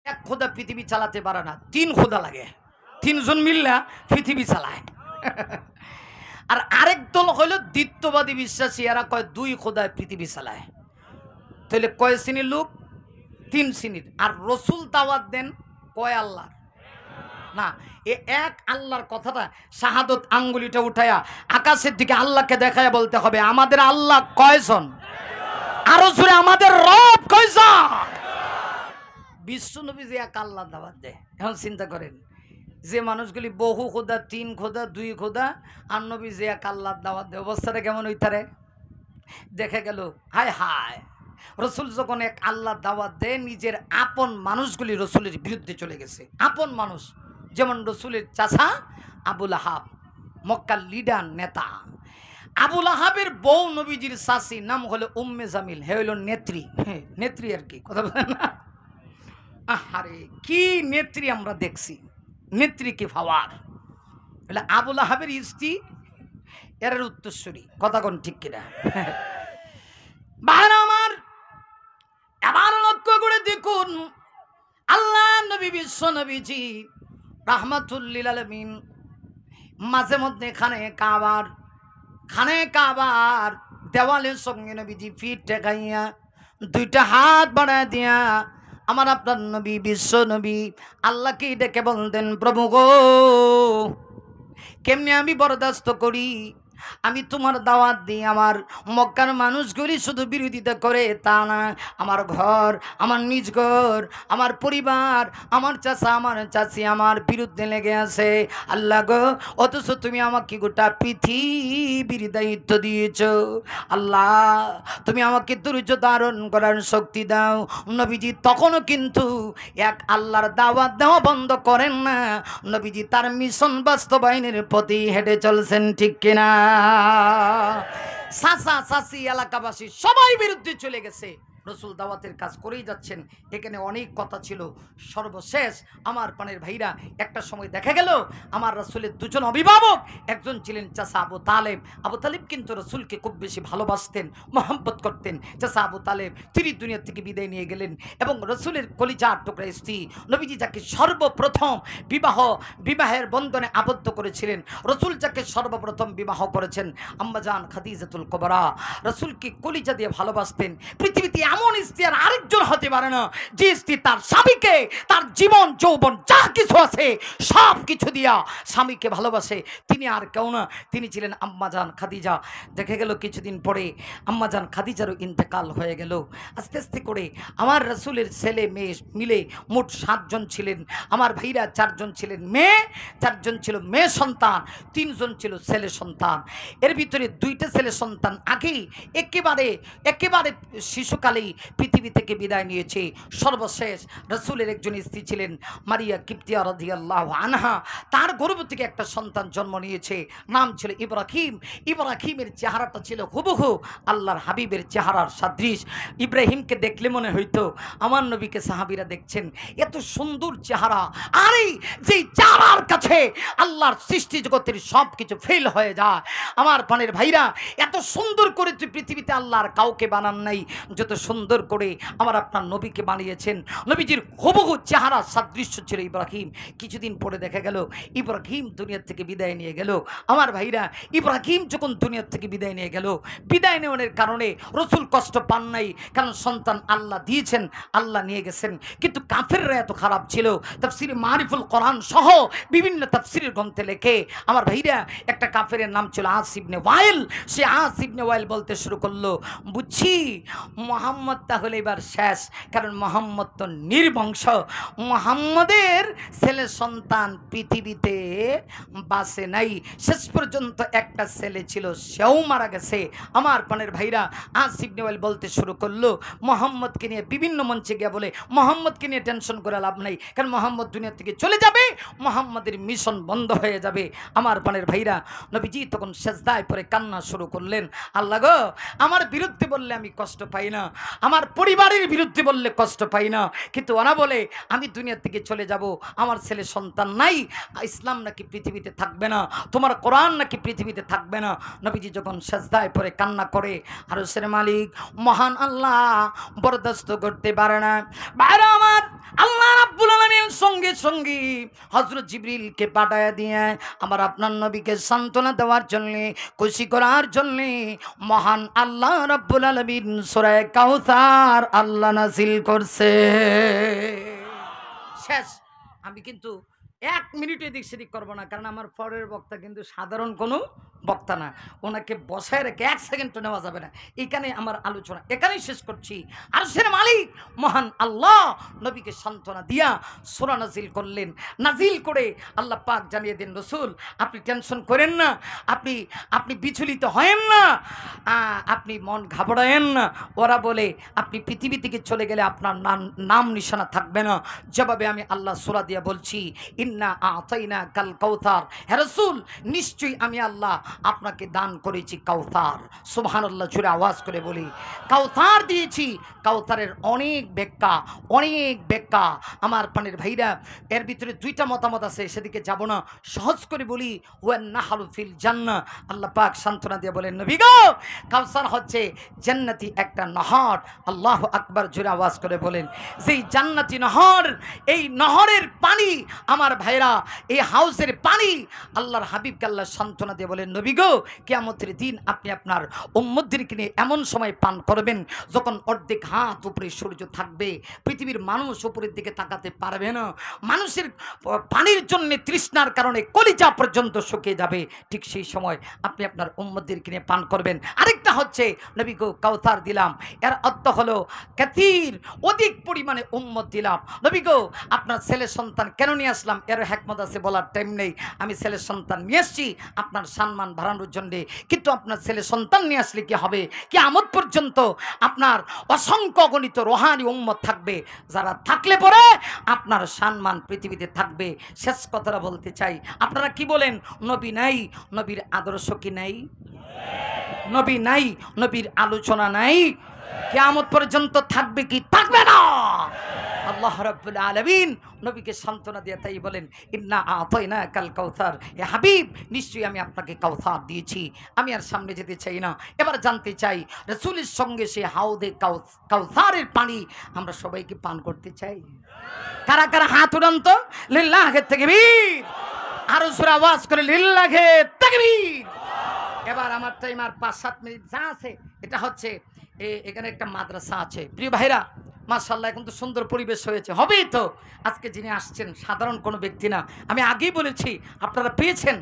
এক খোদা পৃথিবী চালাতে পারে না, তিন খোদা লাগে, তিনজন মিল্লা পৃথিবী চালায়। আর আরেক দল হইল দ্বিত্ববাদী বিশ্বাসী, এরা কয় দুই খোদায় পৃথিবী চালায়। তাহলে কয় শ্রেণীর লোক? তিন শ্রেণীর। আর রসুল দাওয়াত দেন কয় আল্লাহ না, এ এক আল্লাহর কথাটা শাহাদত আঙ্গুলিটা উঠায়া আকাশের দিকে আল্লাহকে দেখায় বলতে হবে আমাদের আল্লাহ কয়জন, আরো জোরে আমাদের রব কয়জন। বিশ্বনবী যে এক আল্লাহ দাওয়াত দেয়, এখন চিন্তা করেন যে মানুষগুলি বহু খোদা, তিন খোদা, দুই খোদা, আর নবী যে এক আল্লাহ দাওয়াত দেয়, অবস্থাটা কেমন হইতারে? দেখে গেল হায় হায়, রসুল যখন এক আল্লাহ দাওয়াত দেয় নিজের আপন মানুষগুলি রসুলের বিরুদ্ধে চলে গেছে। আপন মানুষ যেমন রসুলের চাচা আবুল আহাব, মক্কার লিডার নেতা। আবুল আহাবের বউ নবীজির শাশি, নাম হলো উম্মে জামিল, হে হইল নেত্রী। হ্যাঁ নেত্রী আর কি, কথা বলেন না? আহারে কি নেত্রী আমরা দেখছি, নেত্রী কি ফাওয়ার। বলে আবুল আহাবের স্ত্রী এর উত্তরসূরি, কথা কোন ঠিক কিনা? বাহানা আমার এবার লক্ষ্য করে দেখুন, আল্লাহ নবী বিশ্ব নবীজি রাহমাতুল্লিল আলামিন মাঝে মধ্যে খানে কাবার দেওয়ালের সঙ্গে নবীজি ফিট টেকাইয়া দুইটা হাত বাড়ায় দিয়া আমার আপনার নবী বিশ্ব নবী আল্লাহকে ডেকে বলতেন, প্রভু গো কেমনে আমি বরদাস্ত করি, আমি তোমার দাওয়াত দিই, আমার মক্কার মানুষগুলি শুধু বিরোধিতা করে তা না, আমার ঘর, আমার নিজ ঘর, আমার পরিবার, আমার চাচা, আমার চাচি আমার বিরুদ্ধে লেগে আছে। আল্লাহ গো, অথচ তুমি আমাকে গোটা পৃথিবীর দায়িত্ব দিয়েছ। আল্লাহ তুমি আমাকে ধৈর্য ধারণ করার শক্তি দাও। নবীজি তখনও কিন্তু এক আল্লাহর দাওয়াত দেওয়া বন্ধ করেন না, নবীজি তার মিশন বাস্তবায়নের পথে হেঁটে চলছেন, ঠিক কিনা? চাচা চাচি এলাকাবাসী সবাই বিরুদ্ধে চলে গেছে, রসুল দাওয়াতের কাজ করেই যাচ্ছেন। এখানে অনেক কথা ছিল, সর্বশেষ আমার পানের ভাইরা একটা সময় দেখা গেল আমার রসুলের দুজন অভিভাবক, একজন ছিলেন চাচা আবু তালেব। আবু তালেব কিন্তু রসুলকে খুব বেশি ভালোবাসতেন, মহব্বত করতেন। চাচা আবু তালেব তিনি দুনিয়া থেকে বিদায় নিয়ে গেলেন এবং রসুলের কলিজার টুকরা স্ত্রী নবীজি যাকে সর্বপ্রথম বিবাহের বন্ধনে আবদ্ধ করেছিলেন, রসুল যাকে সর্বপ্রথম বিবাহ করেছেন আম্মাজান খাদিজাতুল কুবরা, রসুলকে কলিজা দিয়ে ভালোবাসতেন। পৃথিবীতে এমন স্ত্রী আর আরেকজন হতে পারে না যে স্ত্রী তার স্বামীকে, তার জীবন যৌবন যা কিছু আছে সব কিছু দিয়া স্বামীকে ভালোবাসে, তিনি আর কেউ না, তিনি ছিলেন আম্মাজান খাদিজা। দেখে গেল কিছুদিন পরে আম্মাজান খাদিজারও ইন্তেকাল হয়ে গেল। আস্তে আস্তে করে আমার রসুলের ছেলে মেয়ে মিলে মোট 7 জন ছিলেন, আমার ভাইরা 4 জন ছিলেন মেয়ে, 4 জন ছিল মেয়ে সন্তান, 3 জন ছিল ছেলে সন্তান। এর ভিতরে 2টা ছেলে সন্তান আগেই একেবারে শিশুকালেই পৃথিবী থেকে বিদায় নিয়েছে। সর্বশেষ রসুলের একজন স্ত্রী ছিলেন মারিয়া কিপ্তিয়া রাদিয়াল্লাহু আনহা, তার গর্ভ থেকে একটা সন্তান জন্ম নিয়েছে, নাম ছিল ইব্রাহিম। ইব্রাহিমের চেহারাটা ছিল হুবহু আল্লাহর হাবিবের চেহারার সাদৃশ। ইব্রাহিমকে দেখলে মনে হইতো আমার নবীকে সাহাবীরা দেখছেন, এত সুন্দর চেহারা। আরে যেই চেহারার কাছে আল্লাহর সৃষ্টি জগতের সব কিছু ফেল হয়ে যায়। আমার পানের ভাইরা, এত সুন্দর করে তুই পৃথিবীতে আল্লাহর কাউকে বানান নাই যত সুন্দর করে আমার আপনার নবীকে বানিয়েছেন। নবীজির হুবহু চেহারা সাদৃশ্য ছিল ইব্রাহিম। কিছুদিন পরে দেখা গেল ইব্রাহিম দুনিয়া থেকে বিদায় নিয়ে গেল। আমার ভাইরা, ইব্রাহিম যখন দুনিয়া থেকে বিদায় নিয়ে গেল, বিদায় নেওয়ার কারণে রসুল কষ্ট পান নাই, কারণ সন্তান আল্লাহ দিয়েছেন, আল্লাহ নিয়ে গেছেন। কিন্তু কাফেররা এত খারাপ ছিল, তাফসির মারিফুল কোরআন সহ বিভিন্ন তাফসিরের গ্রন্থে লেখে আমার ভাইরা, একটা কাফেরের নাম ছিল আস ইবনে ওয়াইল। সে আস ইবনে ওয়াইল বলতে শুরু করলো, বুঝছি মোহাম্মদ তাহলে এবার শেষ, কারণ মোহাম্মদ তো নির্বংশ, মোহাম্মদের ছেলে সন্তান পৃথিবীতে বাসে নাই। শেষ পর্যন্ত একটা ছেলে ছিল, সেও মারা গেছে। আমার পানের ভাইরা, আস ইবনে ওয়াইল বলতে শুরু করলো, মোহাম্মদকে নিয়ে বিভিন্ন মঞ্চে গিয়ে বলে মোহাম্মদকে নিয়ে টেনশন করে লাভ নাই, কারণ মোহাম্মদ দুনিয়া থেকে চলে যাবে, মোহাম্মদের মিশন বন্ধ হয়ে যাবে। আমার পানের ভাইরা, নবীজি তখন সেজদায় পরে কান্না শুরু করলেন, আল্লাহ গো, আমার বিরুদ্ধে বললে আমি কষ্ট পাই না, আমার পরিবারের বিরুদ্ধে বললে কষ্ট পাই না, কিন্তু ওরা বলে আমি দুনিয়া থেকে চলে যাব, আমার ছেলে সন্তান নাই, ইসলাম নাকি পৃথিবীতে থাকবে না, তোমার কোরআন নাকি পৃথিবীতে থাকবে না। নবীজি যখন সেজদায় পরে কান্না করে, আরশের মালিক মহান আল্লাহ বরদাস্ত করতে পারে না। বাইরে আমার আল্লাহ রাব্বুল সঙ্গী হযরত জিবরিলকে পাঠায়া দিয়ে আমার আপনার নবীকে সান্ত্বনা দেওয়ার জন্য, খুশি করার জন্য মহান আল্লাহ রাব্বুল আলামিন সূরা কাউসার আল্লাহ নাযিল করছে। শেষ। আমি কিন্তু 1 মিনিট এদিক সেদিক করবো না, কারণ আমার পরের বক্তা কিন্তু সাধারণ কোনো বক্তা না, ওনাকে বসায় রেখে 1 সেকেন্ডও নেওয়া যাবে না। এখানে আমার আলোচনা এখানেই শেষ করছি। আরশের মালিক মহান আল্লাহ নবীকে সান্ত্বনা দিয়া সূরা নাজিল করলেন। নাজিল করে আল্লাহ পাক জানিয়ে দেন, রসুল আপনি টেনশন করেন না, আপনি বিচলিত হয়েন না, আপনি মন ঘাবড়ায়েন না। ওরা বলে আপনি পৃথিবী থেকে চলে গেলে আপনার নাম নিশানা থাকবে না। জবাবে আমি আল্লাহ সূরা দিয়া বলছি, ইন্না আতাইনা কাল কাউসার, হে রাসূল নিশ্চয়ই আমি আল্লাহ আপনাকে দান করেছি কাউসার। সুবহানাল্লাহ, জোরে আওয়াজ করে বলি কাউসার দিয়েছি। কাউসারের অনেক ব্যাখ্যা আমার পানির ভাইরা, এর ভিতরে 2টা মতামত আছে, সেদিকে যাব না, সহজ করে বলি ওয়ান নাহরু ফিল জান্নাহ। আল্লাহ পাক সান্ত্বনা দিয়ে বলেন, নবী গো কাউসার হচ্ছে জান্নাতি একটা নহর। আল্লাহু আকবার, জোরে আওয়াজ করে বলেন যেই জান্নাতি নহর, এই নহরের পানি আমার ভাইরা, এই হাউসের পানি আল্লাহর হাবিবকে আল্লাহ সান্ত্বনা দিয়ে বলেন, নবী গো কিয়ামতের দিন আপনি আপনার উম্মতদেরকে নিয়ে এমন সময় পান করবেন যখন অর্ধেক হাত উপরে সূর্য থাকবে, পৃথিবীর মানুষ উপরের দিকে তাকাতে পারবে না, মানুষের পানির জন্য তৃষ্ণার কারণে কলিজা পর্যন্ত শুকিয়ে যাবে, ঠিক সেই সময় আপনি আপনার উম্মতদেরকে নিয়ে পান করবেন। আরেকটা হচ্ছে নবী গো কাউসার দিলাম, এর অর্থ হলো কাসীর, অধিক পরিমাণে উম্মত দিলাম। নবী গো আপনার ছেলে সন্তান কেন নিয়ে আসলাম, এর হিকমত আছে, বলার টাইম নেই। আমি ছেলে সন্তান নিয়ে আসছি আপনার সম্মান বাড়ানোর জন্যে, কিন্তু আপনার ছেলে সন্তান নিয়ে আসলে কি হবে, কিয়ামত পর্যন্ত আপনার অসংখ্য গণিত রোহানি উম্মত থাকবে, যারা থাকলে পরে আপনার সম্মান পৃথিবীতে থাকবে। শেষ কথাটা বলতে চাই, আপনারা কি বলেন, নবী নাই, নবীর আদর্শ কি নাই, নবী নাই, নবীর আলোচনা নাই, কিয়ামত পর্যন্ত থাকবে কি থাকবে না? আল্লাহ রাব্বুল আলামিন নবীকে সান্ত্বনা দিয়ে তাই বলেন, ইন্না আতাইনা কাল কাউসার, এ হাবিব নিশ্চয়ই আমি আপনাকে কাউসার দিয়েছি। আমি আর সামনে যেতে চাই না, এবার জানতে চাই রাসূলের সঙ্গে সে হাউদে কাউসারের পানি আমরা সবাইকে পান করতে চাই। কারা কারা হাত উঠান তো, লিল্লাহে তাকবীর, আরো জোরে আওয়াজ করে লিল্লাহে তাকবীর। এবার আমার টাইম আর 5-7 মিনিট যা আছে, এটা হচ্ছে এখানে একটা মাদ্রাসা আছে। প্রিয় ভাইরা মাশাআল্লাহ, এখন তো সুন্দর পরিবেশ হয়েছে, হবেই তো। আজকে যিনি আসছেন সাধারণ কোনো ব্যক্তি না, আমি আগেই বলেছি, আপনারা পেয়েছেন